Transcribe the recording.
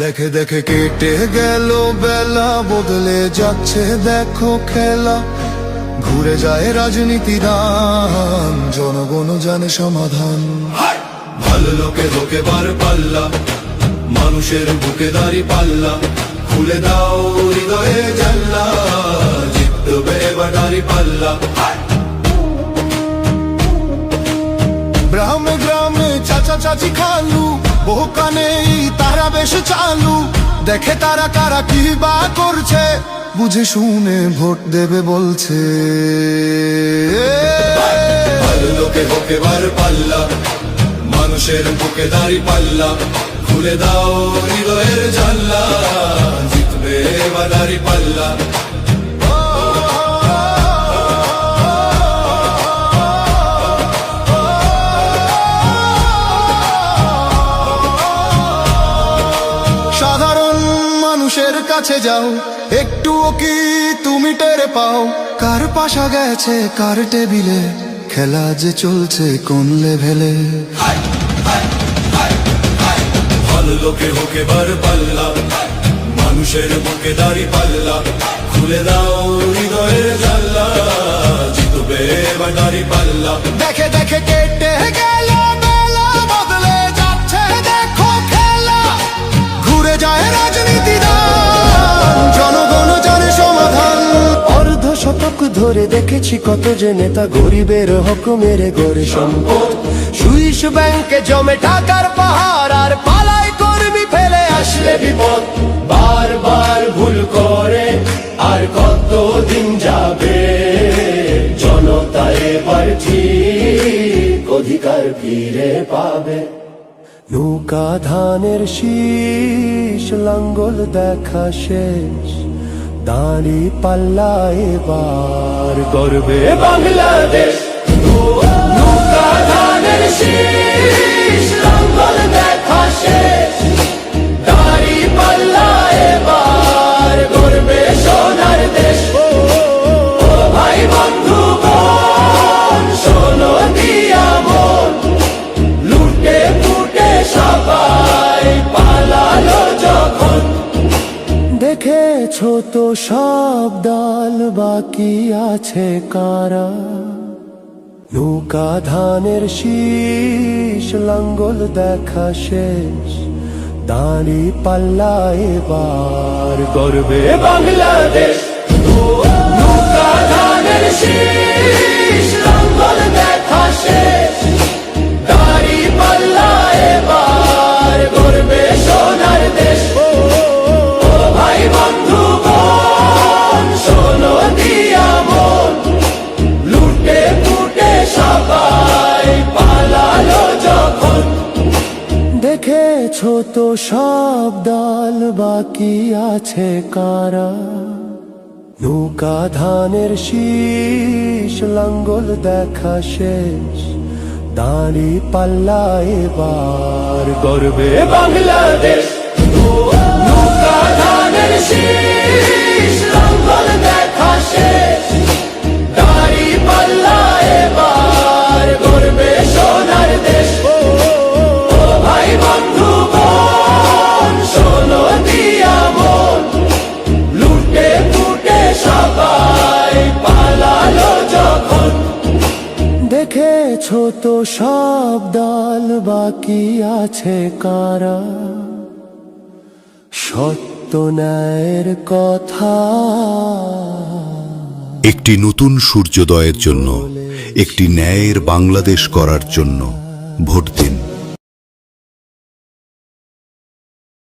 দেখে দেখে কেটে গেল বেলা, বদলে যাচ্ছে দেখো খেলা। ঘুরে যায় রাজনীতি রান, জনগণ জানে সমাধান। ভালো লোকে ধোকে বার পাল্লা, মানুষের বুকে দাঁড়ি পাল্লা। খুলে দাও হৃদয়ে জানলা, জিতবে এবার দাঁড়ি পাল্লা। গ্রামে গ্রামে চাচা চাচি খালু, বহু কানে তারা বেশ চালু। দেখে তারা কারা কি বা করছে, বুঝে শুনে ভোট দেবে বলছে। ভালো লোকে হোকে বার পাল্লা, মানুষের বুকে দাঁড়ি পাল্লা। খুলে দাও হৃদয়ের জানলা, জিতবে এবার দাঁড়ি পাল্লা। সাধারণ মানুষের কাছে যাও, একটুও কি তুমি টের পাও? কার পাশা গেছে কার টেবিলে, খেলা যে চলছে কোন লেভেলে। ভালো লোকে হোকে বার পাল্লা, মানুষের বুকে দাঁড়ি পাল্লা। খুলে দাও হৃদয়ের জানলা, জিতবে এবার দাঁড়ি পাল্লা। দেখে দেখে কেটে গেল বেলা, বদলে যাচ্ছে দেখো খেলা। ঘুরে যায় রাজনীতি রান, জনগণ জানে সমাধান। অর্ধ শতক ধরে দেখেছি কত যে নেতা গরিবের হক মেরে গড়ে সম্পদ। সুইস ব্যাংকে জমে টাকার পাহাড়, আর পালায় কর্মী ফেলে আসলে বিপদ। বারবার ভুল করে আর কতদিন যাবে, জনতা এবার ঠিক অধিকার ফিরে পাবে। নৌকা ধানের শীষ, লাঙ্গল দেখা শেষ, দাঁড়ি পাল্লা এবার গর্বে বাংলাদেশ। নৌকা ধানের শীষ, লাঙ্গল দেখা শেষ, দাঁড়ি পাল্লা এবার গর্বে সোনার দেশ। ও ভাই বন্ধু বোন, শোনো দিয়া মন, লুটে পুটে সবাই পালালো যখন। দেখেছো তো সব দল, বাকি আছে কারা? নৌকা ধানের শীষ, লাঙ্গল দেখা শেষ, দাঁড়ি পাল্লা এবার গর্বে বাংলাদেশ। নৌকা ধানের শীষ, লাঙ্গল দেখা শেষ, দাঁড়ি পাল্লা এবার গর্বে সোনার দেশ। ভাই বন্ধু বোন, শোনো দিয়া মন, লুটে পুটে সবাই পালালো যখন। দেখেছো তো সব দল, বাকি আছে কারা? নৌকা ধানের শীষ, লাঙ্গল দেখা শেষ, দাঁড়ি পাল্লা এবার গর্বে বাংলাদেশ। নৌকা ধানের শীষ, লাঙ্গল দেখা শেষ, দাঁড়ি পাল্লা এবার গর্বে সোনার দেশ। ভাই বন্ধু বোন, শোনো দিয়া মন, লুটে পুটে সবাই পালালো যখন। দেখেছো তো সব দল, বাকি আছে কারা? সত্য ন্যায়ের কথা। একটি নতুন সূর্যোদয়ের জন্য, একটি ন্যায়ের বাংলাদেশ করার জন্য ভোট দিন।